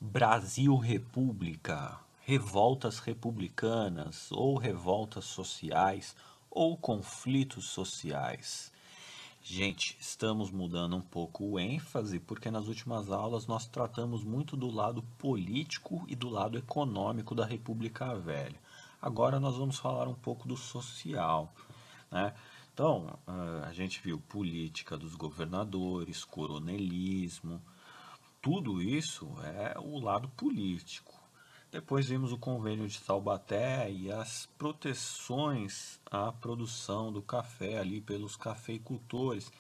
Brasil República, revoltas republicanas ou revoltas sociais ou conflitos sociais. Gente, estamos mudando um pouco o ênfase porque nas últimas aulas nós tratamos muito do lado político e do lado econômico da República Velha. Agora nós vamos falar um pouco do social, né? Então, a gente viu política dos governadores, coronelismo, tudo isso é o lado político. Depois vimos o Convênio de Taubaté e as proteções à produção do café ali pelos cafeicultores,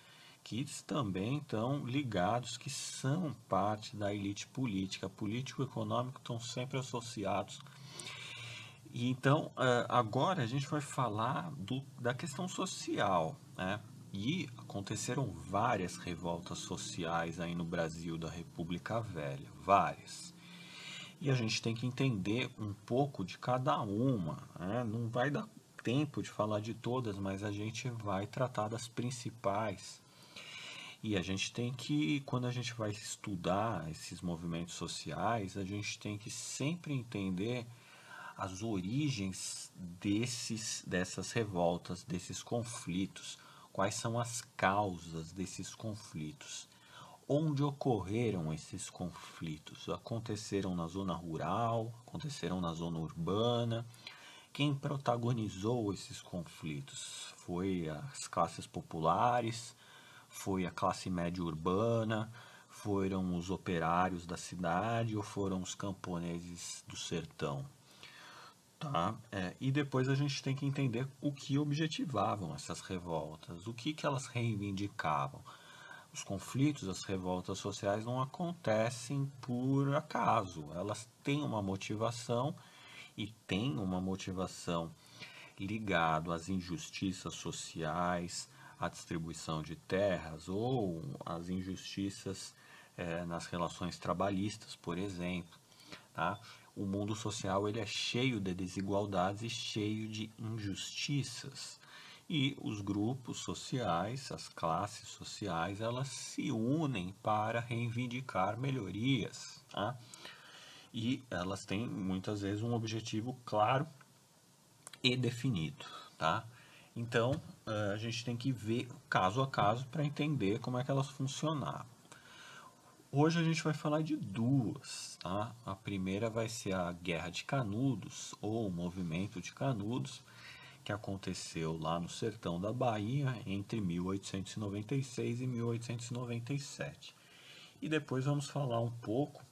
que também estão ligados, que são parte da elite política. Político e econômico estão sempre associados. E então, agora a gente vai falar da questão social, né? E aconteceram várias revoltas sociais aí no Brasil da República Velha, várias. E a gente tem que entender um pouco de cada uma, né? Não vai dar tempo de falar de todas, mas a gente vai tratar das principais. E a gente tem que, quando a gente vai estudar esses movimentos sociais, a gente tem que sempre entender as origens dessas revoltas, desses conflitos, quais são as causas desses conflitos, onde ocorreram esses conflitos, aconteceram na zona rural, aconteceram na zona urbana, quem protagonizou esses conflitos foi as classes populares, foi a classe média urbana, foram os operários da cidade ou foram os camponeses do sertão. Tá? E depois a gente tem que entender o que objetivavam essas revoltas, o que elas reivindicavam. Os conflitos, as revoltas sociais não acontecem por acaso, elas têm uma motivação e têm uma motivação ligado às injustiças sociais, à distribuição de terras ou às injustiças nas relações trabalhistas, por exemplo. Tá? O mundo social ele é cheio de desigualdades e cheio de injustiças. E os grupos sociais, as classes sociais, elas se unem para reivindicar melhorias. Tá? E elas têm muitas vezes um objetivo claro e definido. Tá? Então, a gente tem que ver caso a caso para entender como é que elas funcionavam. Hoje a gente vai falar de duas, tá? A primeira vai ser a Guerra de Canudos, ou o Movimento de Canudos, que aconteceu lá no sertão da Bahia entre 1896 e 1897. E depois vamos falar um pouco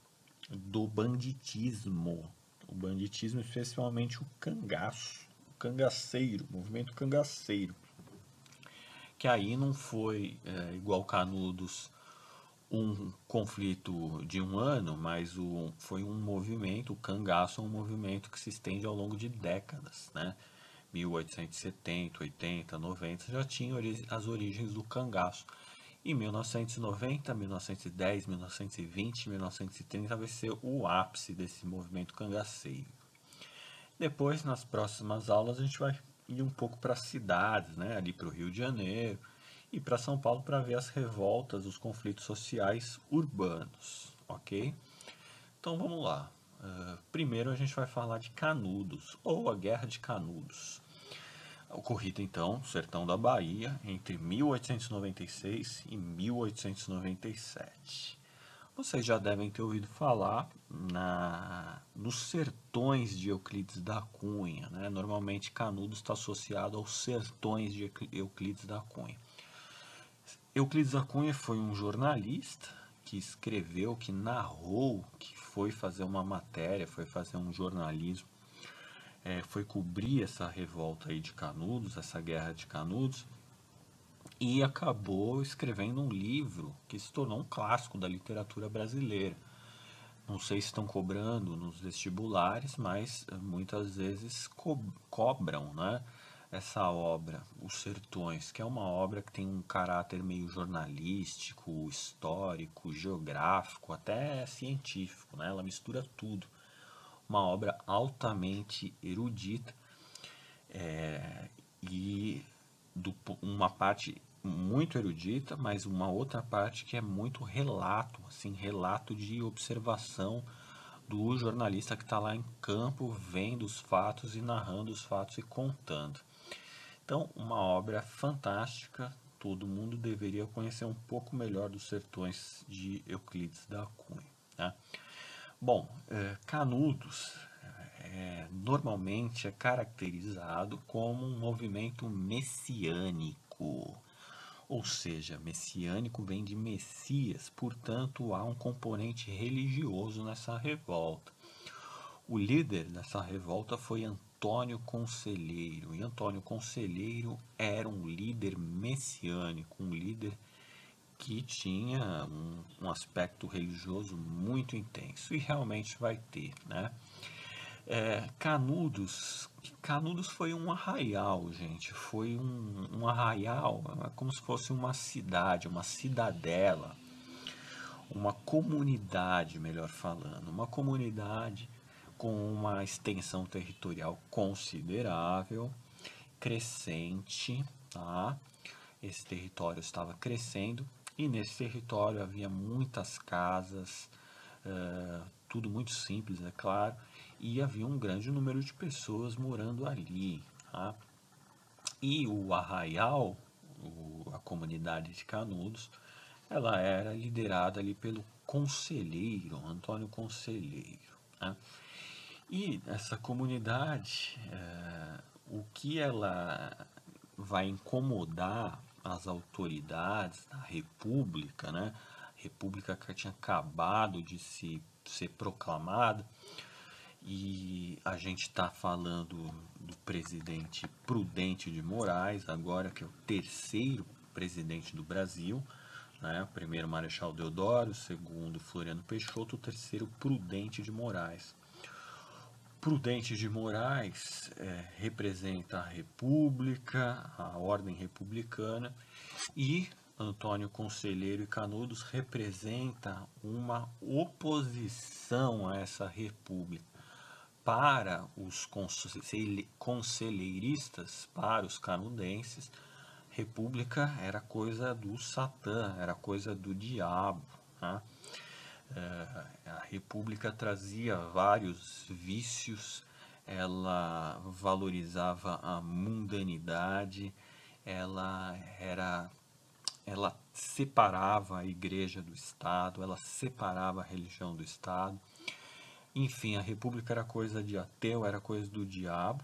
do banditismo. O banditismo, especialmente o cangaço, o cangaceiro, o movimento cangaceiro. Que aí não foi igual Canudos um conflito de um ano, mas foi um movimento, o cangaço é um movimento que se estende ao longo de décadas, né? 1870, 80, 90 já tinha as origens do cangaço. Em 1990, 1910, 1920, 1930 vai ser o ápice desse movimento cangaceiro. Depois, nas próximas aulas, a gente vai ir um pouco para as cidades, né? Ali para o Rio de Janeiro, e para São Paulo para ver as revoltas, os conflitos sociais urbanos, ok? Então vamos lá. Primeiro a gente vai falar de Canudos, ou a Guerra de Canudos. Ocorrida então no sertão da Bahia entre 1896 e 1897. Vocês já devem ter ouvido falar nos sertões de Euclides da Cunha. Né? Normalmente Canudos está associado aos sertões de Euclides da Cunha. Euclides da Cunha foi um jornalista que escreveu, que narrou, que foi fazer uma matéria, foi fazer um jornalismo, foi cobrir essa revolta aí de Canudos, essa guerra de Canudos, e acabou escrevendo um livro que se tornou um clássico da literatura brasileira. Não sei se estão cobrando nos vestibulares, mas muitas vezes cobram, né? Essa obra, Os Sertões, que é uma obra que tem um caráter meio jornalístico, histórico, geográfico, até científico, né? Ela mistura tudo. Uma obra altamente erudita e uma parte muito erudita, mas uma outra parte que é muito relato, assim, relato de observação do jornalista que está lá em campo, vendo os fatos e narrando os fatos e contando. Então, uma obra fantástica, todo mundo deveria conhecer um pouco melhor dos sertões de Euclides da Cunha, né? Bom, Canudos normalmente é caracterizado como um movimento messiânico, ou seja, messiânico vem de Messias, portanto há um componente religioso nessa revolta. O líder dessa revolta foi Antônio Conselheiro, e Antônio Conselheiro era um líder messiânico, um líder que tinha um aspecto religioso muito intenso, e realmente vai ter, né? Canudos foi um arraial, gente, foi um arraial, como se fosse uma cidade, uma cidadela, uma comunidade, melhor falando, uma comunidade com uma extensão territorial considerável, crescente, tá? Esse território estava crescendo e nesse território havia muitas casas, tudo muito simples, é claro, e havia um grande número de pessoas morando ali, tá? E o arraial, a comunidade de Canudos, ela era liderada ali pelo conselheiro, Antônio Conselheiro, né? E essa comunidade, o que ela vai incomodar as autoridades da República, né? República que tinha acabado de ser proclamada, e a gente está falando do presidente Prudente de Moraes, agora que é o terceiro presidente do Brasil, né? O primeiro Marechal Deodoro, o segundo Floriano Peixoto, o terceiro Prudente de Moraes. Prudente de Moraes representa a República, a ordem republicana, e Antônio Conselheiro e Canudos representa uma oposição a essa República. Para os conselheiristas, para os canudenses, República era coisa do Satã, era coisa do diabo, né? A República trazia vários vícios, ela valorizava a mundanidade, ela era, ela separava a igreja do Estado, ela separava a religião do Estado. Enfim, a República era coisa de ateu, era coisa do diabo,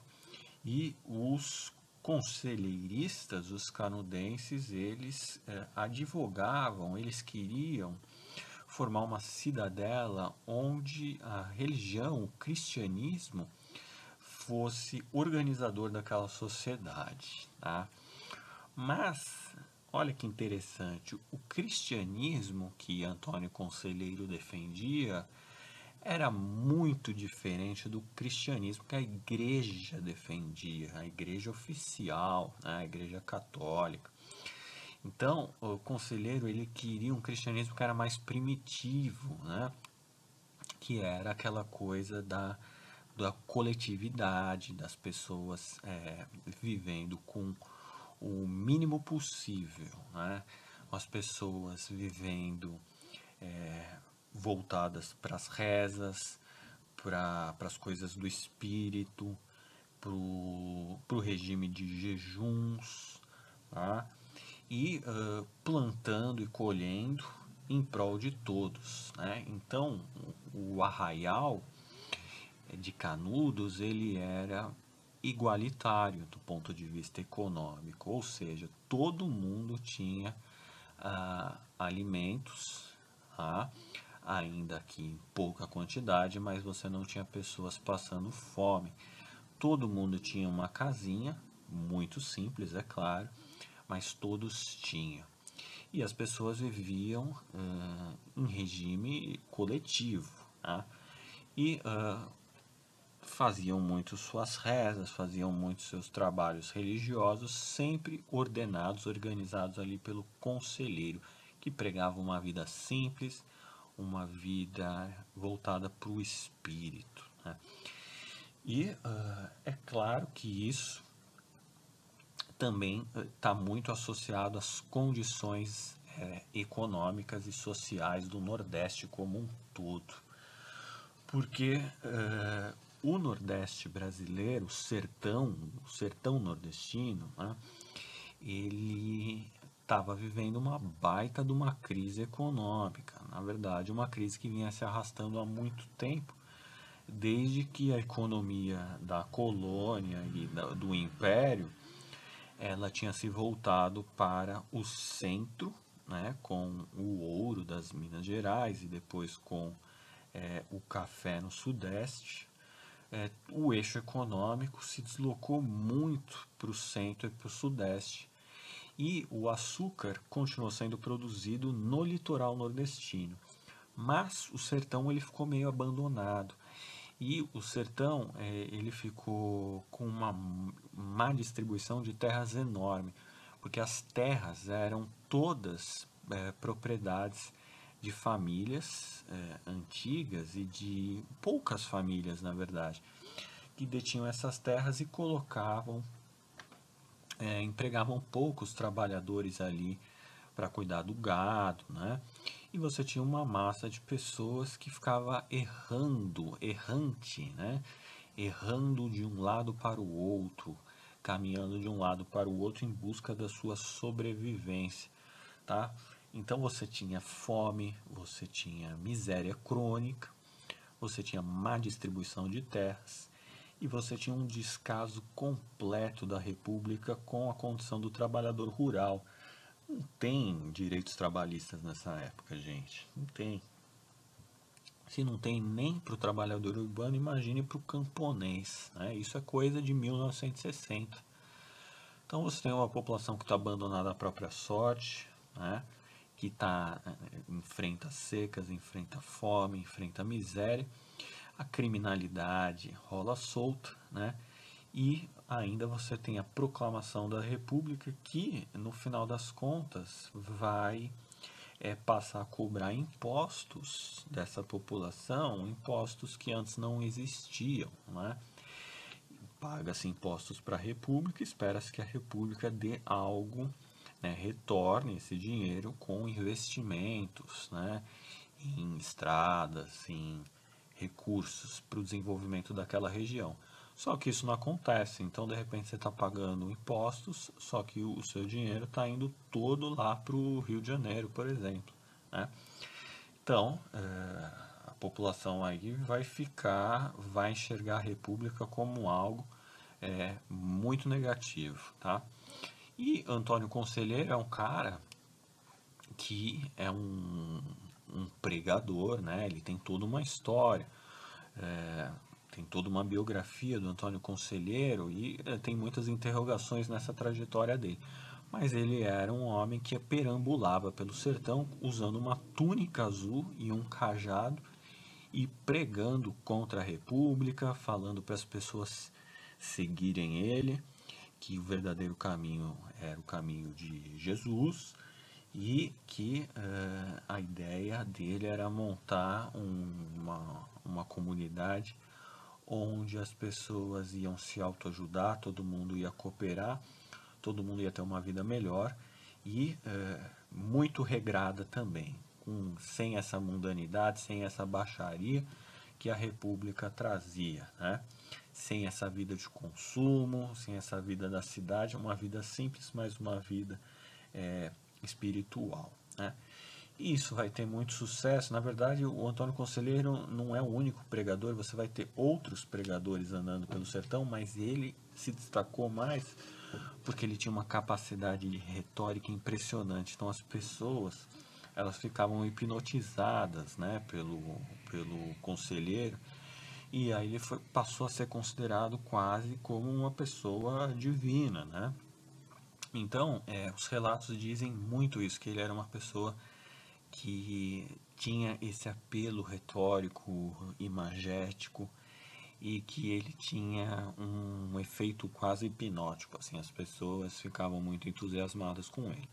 e os conselheiristas, os canudenses, eles advogavam, eles queriam formar uma cidadela onde a religião, o cristianismo, fosse organizador daquela sociedade, tá? Mas, olha que interessante, o cristianismo que Antônio Conselheiro defendia era muito diferente do cristianismo que a igreja defendia, a igreja oficial, né, a igreja católica. Então, o conselheiro ele queria um cristianismo que era mais primitivo, né? Que era aquela coisa da coletividade, das pessoas vivendo com o mínimo possível, né? As pessoas vivendo voltadas para as rezas, para as coisas do espírito, para o regime de jejuns, tá? E plantando e colhendo em prol de todos, né? Então, o arraial de Canudos ele era igualitário do ponto de vista econômico, ou seja, todo mundo tinha alimentos, tá? Ainda que em pouca quantidade, mas você não tinha pessoas passando fome. Todo mundo tinha uma casinha, muito simples, é claro, mas todos tinham. E as pessoas viviam em regime coletivo, tá? E faziam muito suas rezas, faziam muito seus trabalhos religiosos, sempre ordenados, organizados ali pelo conselheiro, que pregava uma vida simples, uma vida voltada para o espírito, né? E é claro que isso também está muito associado às condições econômicas e sociais do Nordeste como um todo. Porque o Nordeste brasileiro, o sertão nordestino, né, ele estava vivendo uma baita de uma crise econômica. Na verdade, uma crise que vinha se arrastando há muito tempo, desde que a economia da colônia e do império ela tinha se voltado para o centro, né, com o ouro das Minas Gerais e depois com o café no Sudeste. O eixo econômico se deslocou muito para o centro e para o Sudeste, e o açúcar continuou sendo produzido no litoral nordestino. Mas o sertão ele ficou meio abandonado. E o sertão ele ficou com uma má distribuição de terras enorme, porque as terras eram todas propriedades de famílias antigas e de poucas famílias, na verdade, que detinham essas terras e empregavam poucos trabalhadores ali para cuidar do gado, né? E você tinha uma massa de pessoas que ficava errante, né? Errando de um lado para o outro, caminhando de um lado para o outro em busca da sua sobrevivência, tá? Então você tinha fome, você tinha miséria crônica, você tinha má distribuição de terras e você tinha um descaso completo da República com a condição do trabalhador rural. Não tem direitos trabalhistas nessa época, gente. Não tem. Se não tem nem para o trabalhador urbano, imagine para o camponês, né? Isso é coisa de 1960. Então você tem uma população que está abandonada à própria sorte, né? Que enfrenta secas, enfrenta fome, enfrenta miséria, a criminalidade rola solta, né? E ainda você tem a proclamação da República que, no final das contas, vai passar a cobrar impostos dessa população, impostos que antes não existiam, né? Paga-se impostos para a República, espera-se que a República dê algo, né, retorne esse dinheiro com investimentos, né, em estradas, em recursos para o desenvolvimento daquela região. Só que isso não acontece, então de repente você está pagando impostos, só que o seu dinheiro está indo todo lá para o Rio de Janeiro, por exemplo, né? Então, a população aí vai enxergar a República como algo muito negativo, tá? E Antônio Conselheiro é um cara que é um pregador, né? Ele tem toda uma história, tem toda uma biografia do Antônio Conselheiro e tem muitas interrogações nessa trajetória dele. Mas ele era um homem que perambulava pelo sertão usando uma túnica azul e um cajado e pregando contra a República, falando para as pessoas seguirem ele, que o verdadeiro caminho era o caminho de Jesus e que a ideia dele era montar uma comunidade onde as pessoas iam se autoajudar, todo mundo ia cooperar, todo mundo ia ter uma vida melhor e muito regrada também, sem essa mundanidade, sem essa baixaria que a República trazia, né? Sem essa vida de consumo, sem essa vida da cidade, uma vida simples, mas uma vida espiritual, né? E isso vai ter muito sucesso. Na verdade, o Antônio Conselheiro não é o único pregador, você vai ter outros pregadores andando pelo sertão, mas ele se destacou mais porque ele tinha uma capacidade de retórica impressionante. Então as pessoas elas ficavam hipnotizadas, né, pelo conselheiro, e aí ele passou a ser considerado quase como uma pessoa divina, né? Então, os relatos dizem muito isso, que ele era uma pessoa que tinha esse apelo retórico, imagético, e que ele tinha um efeito quase hipnótico, assim, as pessoas ficavam muito entusiasmadas com ele.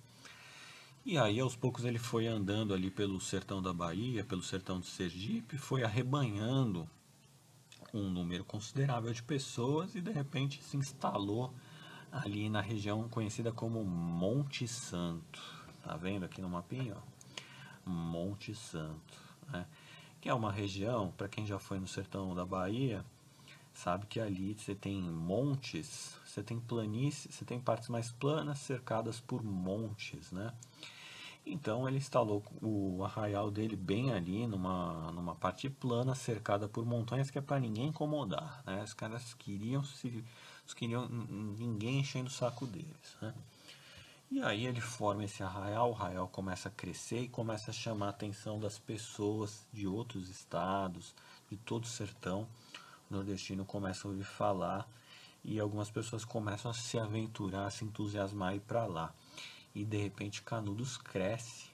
E aí, aos poucos, ele foi andando ali pelo sertão da Bahia, pelo sertão de Sergipe, foi arrebanhando um número considerável de pessoas e, de repente, se instalou ali na região conhecida como Monte Santo. Tá vendo aqui no mapinha, ó? Monte Santo, né? que é uma região, para quem já foi no sertão da Bahia, sabe que ali você tem montes, você tem planícies, você tem partes mais planas cercadas por montes, né? Então ele instalou o arraial dele bem ali, numa parte plana, cercada por montanhas, que é para ninguém incomodar, né? Os caras queriam ninguém enchendo o saco deles, né? E aí ele forma esse arraial, o arraial começa a crescer e começa a chamar a atenção das pessoas de outros estados, de todo o sertão. O nordestino começa a ouvir falar e algumas pessoas começam a se aventurar, a se entusiasmar e ir para lá. E de repente Canudos cresce.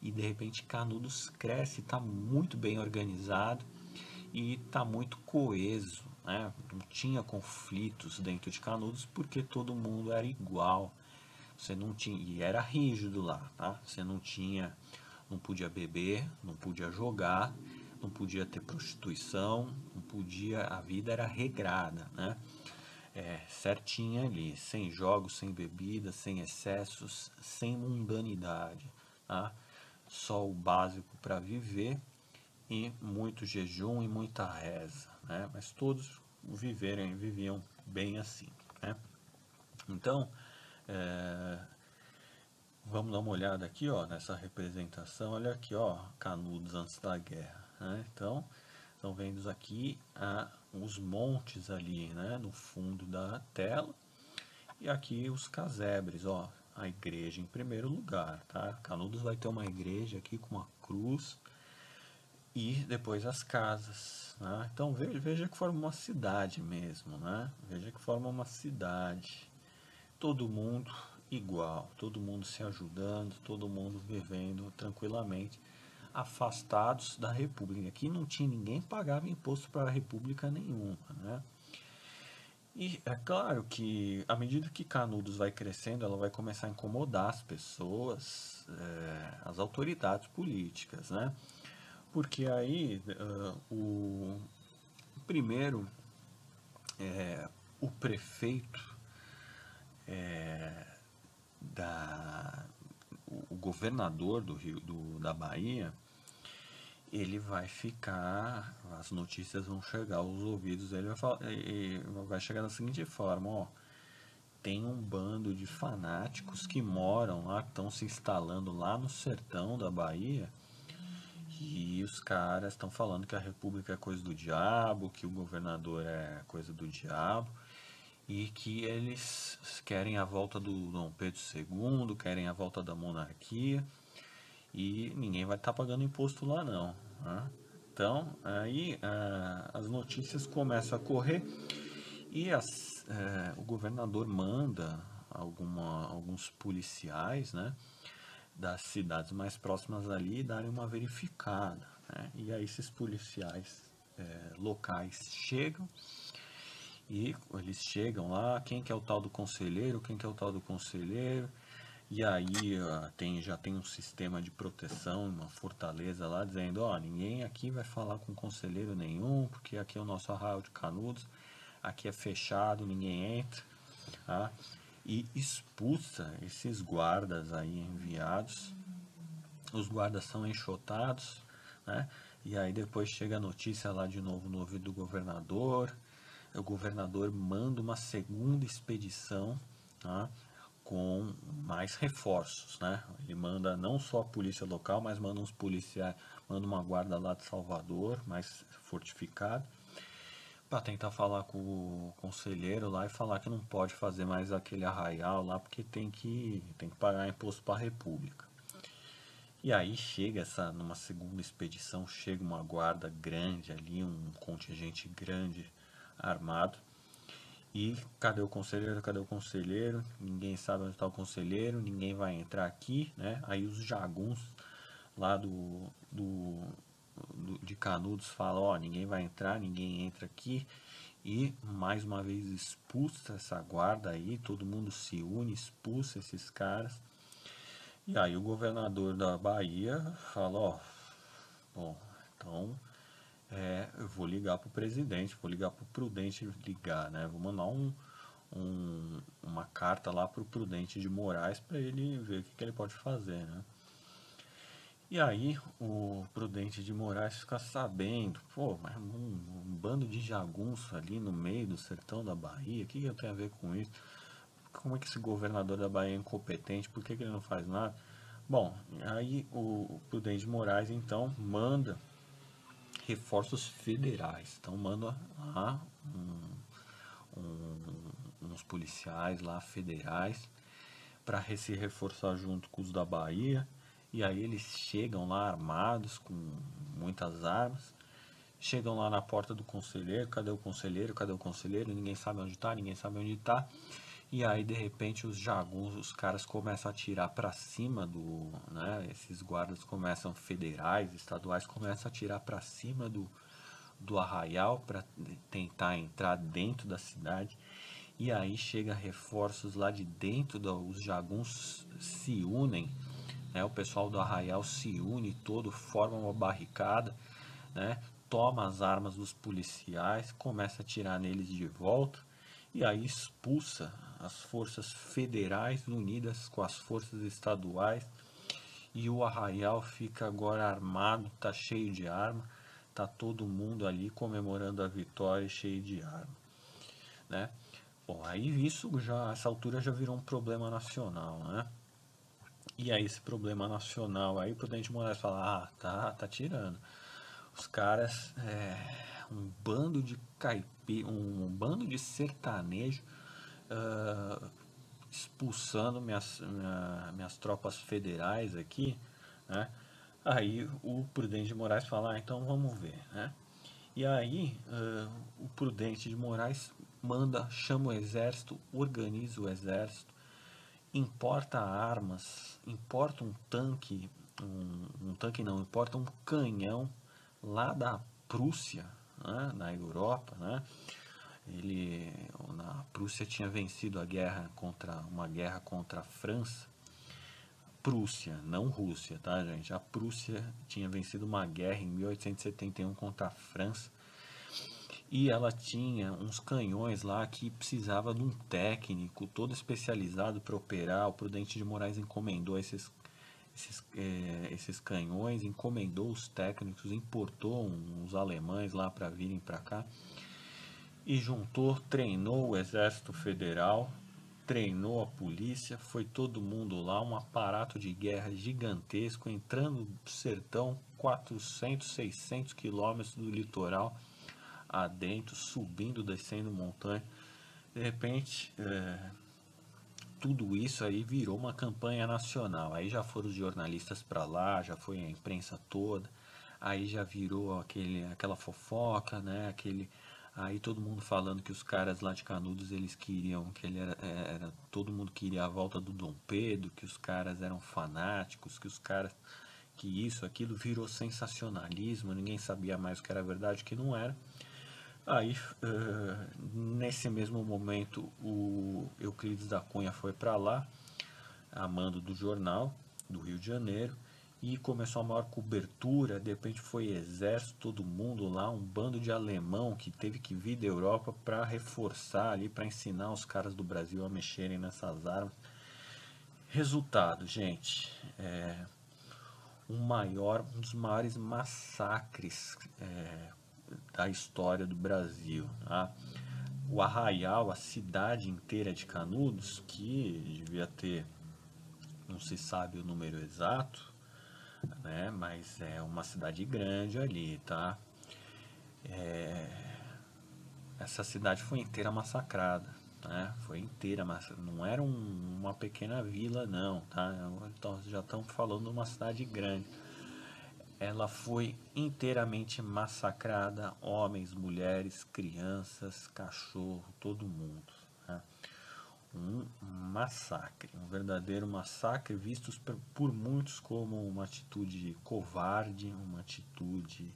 E de repente Canudos cresce, está muito bem organizado e está muito coeso, né? Não tinha conflitos dentro de Canudos porque todo mundo era igual. Você não tinha, e era rígido lá, tá? Você não tinha, não podia beber, não podia jogar, não podia ter prostituição, não podia, a vida era regrada, né? Certinha ali, sem jogos, sem bebida, sem excessos, sem mundanidade, tá? Só o básico para viver e muito jejum e muita reza, né? Mas todos viviam bem assim, né? Então, é, vamos dar uma olhada aqui, ó, nessa representação. Olha aqui, ó, Canudos antes da guerra, né? Então, estão vendo aqui os montes ali, né, no fundo da tela. E aqui os casebres, ó, a igreja em primeiro lugar, tá? Canudos vai ter uma igreja aqui com uma cruz e depois as casas, né? Então veja que forma uma cidade mesmo, né? Veja que forma uma cidade. Todo mundo igual, todo mundo se ajudando, todo mundo vivendo tranquilamente, afastados da República. Aqui não tinha ninguém que pagava imposto para a República nenhuma, né? E é claro que à medida que Canudos vai crescendo, ela vai começar a incomodar as pessoas, as autoridades políticas, né? Porque aí primeiro o prefeito da o governador do Rio da Bahia, ele vai ficar, as notícias vão chegar aos ouvidos dele, vai chegar da seguinte forma, ó, tem um bando de fanáticos que moram lá, que estão se instalando lá no sertão da Bahia, e os caras estão falando que a República é coisa do diabo, que o governador é coisa do diabo, e que eles querem a volta do Dom Pedro II, querem a volta da monarquia, e ninguém vai estar pagando imposto lá não, né? Então, aí as notícias começam a correr e o governador manda alguns policiais, né, das cidades mais próximas ali darem uma verificada, né? E aí esses policiais locais chegam e eles chegam lá, quem que é o tal do conselheiro, quem que é o tal do conselheiro, e aí já tem um sistema de proteção, uma fortaleza lá, dizendo, ó, ninguém aqui vai falar com conselheiro nenhum, porque aqui é o nosso arraial de Canudos, aqui é fechado, ninguém entra, tá? E expulsa esses guardas aí enviados. Os guardas são enxotados, né? E aí depois chega a notícia lá de novo no ouvido do governador. O governador manda uma segunda expedição, tá? Com mais reforços, né? Ele manda não só a polícia local, mas manda uns policiais, manda uma guarda lá de Salvador, mais fortificada, para tentar falar com o conselheiro lá e falar que não pode fazer mais aquele arraial lá porque tem que pagar imposto para a República. E aí chega numa segunda expedição, chega uma guarda grande ali, um contingente grande armado. E cadê o conselheiro? Cadê o conselheiro? Ninguém sabe onde está o conselheiro, ninguém vai entrar aqui, né? Aí os jaguns lá de Canudos falam, ó, ninguém vai entrar, ninguém entra aqui. E mais uma vez expulsa essa guarda aí, todo mundo se une, expulsa esses caras. E aí o governador da Bahia fala, ó, bom, então eu vou ligar pro presidente, vou ligar pro Prudente ligar, né? Vou mandar uma carta lá pro Prudente de Moraes para ele ver o que ele pode fazer, né? E aí o Prudente de Moraes fica sabendo, pô, mas um bando de jagunço ali no meio do sertão da Bahia, o que eu tenho a ver com isso? Como é que esse governador da Bahia é incompetente? Por que ele não faz nada? Bom, aí o Prudente de Moraes então manda reforços federais. Então manda lá uns policiais lá federais para se reforçar junto com os da Bahia. E aí eles chegam lá armados com muitas armas. Chegam lá na porta do conselheiro, cadê o conselheiro? Cadê o conselheiro? Ninguém sabe onde tá, ninguém sabe onde tá. E aí de repente os jaguns, os caras começam a atirar para cima do, né, esses guardas começam federais, estaduais começam a atirar para cima do arraial para tentar entrar dentro da cidade. E aí chega reforços lá de dentro, os jaguns se unem, né? O pessoal do arraial se une todo, forma uma barricada, né? Toma as armas dos policiais, começa a atirar neles de volta e aí expulsa as forças federais unidas com as forças estaduais e o arraial fica agora armado, tá cheio de arma, tá todo mundo ali comemorando a vitória cheio de arma, né? Bom, aí isso já, essa altura já virou um problema nacional, né? E aí esse problema nacional, aí o Prudente Moraes fala, tá tirando. Os caras, um bando de um bando de sertanejo ah, expulsando minhas tropas federais aqui, né? Aí o Prudente de Moraes fala, então vamos ver, né? E aí o Prudente de Moraes chama o exército, organiza o exército, importa armas, importa um tanque, um tanque não, importa um canhão lá da Prússia, né, na Europa, né? Ele, na Prússia tinha vencido uma guerra contra a França. Prússia, não Rússia, tá, gente? A Prússia tinha vencido uma guerra em 1871 contra a França e ela tinha uns canhões lá que precisava de um técnico todo especializado para operar. O Prudente de Moraes encomendou esses canhões, encomendou os técnicos, importou uns alemães lá para virem para cá e juntou, treinou o Exército Federal, treinou a polícia, foi todo mundo lá, um aparato de guerra gigantesco, entrando no sertão, 400, 600 quilômetros do litoral adentro, subindo, descendo montanha. De repente, tudo isso aí virou uma campanha nacional. Aí já foram os jornalistas para lá, já foi a imprensa toda. Aí já virou aquela fofoca, né? Aí todo mundo falando que os caras lá de Canudos eles queriam que ele todo mundo queria a volta do Dom Pedro, que os caras eram fanáticos, que isso, aquilo virou sensacionalismo, ninguém sabia mais o que era verdade, o que não era. Aí, nesse mesmo momento, o Euclides da Cunha foi para lá, a mando do jornal do Rio de Janeiro, e começou a maior cobertura. De repente foi exército, todo mundo lá, um bando de alemão que teve que vir da Europa para reforçar ali, para ensinar os caras do Brasil a mexerem nessas armas. Resultado, gente, um dos maiores massacres da história do Brasil, tá? O Arraial, a cidade inteira de Canudos, que devia ter, não se sabe o número exato, né? Mas é uma cidade grande ali, tá? Essa cidade foi inteira massacrada, né? Foi inteira, mas não era uma pequena vila, não, tá? Então já estamos falando de uma cidade grande. Ela foi inteiramente massacrada, homens, mulheres, crianças, cachorro, todo mundo, né? Um massacre, um verdadeiro massacre, vistos por muitos como uma atitude covarde, uma atitude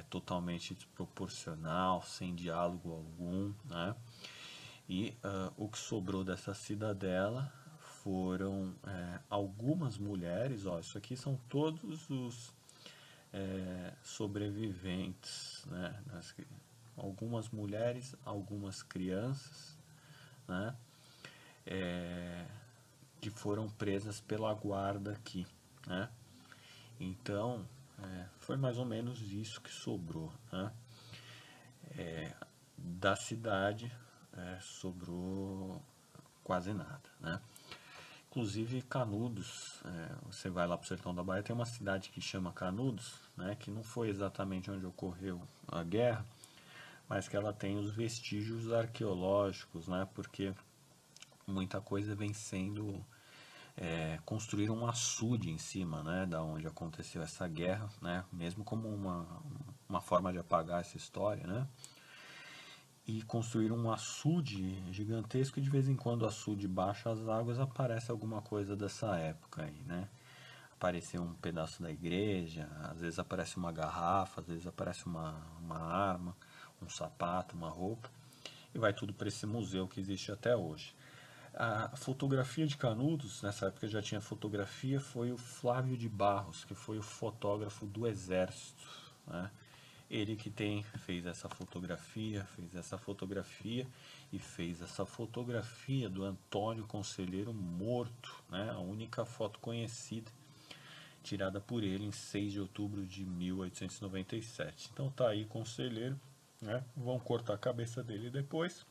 totalmente desproporcional, sem diálogo algum, né? E o que sobrou dessa cidadela foram algumas mulheres, ó, isso aqui são todos os sobreviventes, né? Algumas mulheres, algumas crianças, né? Que foram presas pela guarda aqui, né? Então, foi mais ou menos isso que sobrou, né? Da cidade, sobrou quase nada, né? Inclusive Canudos, você vai lá para o sertão da Bahia, tem uma cidade que chama Canudos, né? Que não foi exatamente onde ocorreu a guerra, mas que ela tem os vestígios arqueológicos, né? Porque muita coisa vem sendo construíram um açude em cima, né, da onde aconteceu essa guerra, né, mesmo como uma forma de apagar essa história, né, e construíram um açude gigantesco e de vez em quando o açude baixa as águas, aparece alguma coisa dessa época aí, né. Apareceu um pedaço da igreja, às vezes aparece uma garrafa, às vezes aparece uma arma, um sapato, uma roupa, e vai tudo para esse museu que existe até hoje. A fotografia de Canudos, nessa época já tinha fotografia, foi o Flávio de Barros, que foi o fotógrafo do Exército, né? Ele que fez essa fotografia, e fez essa fotografia do Antônio Conselheiro morto, né? A única foto conhecida tirada por ele em 6 de outubro de 1897. Então tá aí Conselheiro, né? Vão cortar a cabeça dele depois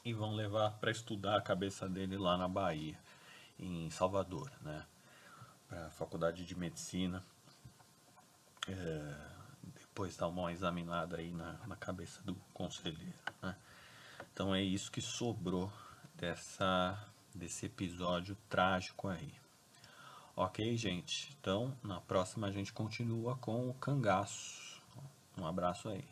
e vão levar para estudar a cabeça dele lá na Bahia, em Salvador, né? Para a Faculdade de Medicina. Depois dar uma examinada aí na cabeça do conselheiro, né? Então é isso que sobrou desse episódio trágico aí. Ok, gente? Então, na próxima a gente continua com o cangaço. Um abraço aí.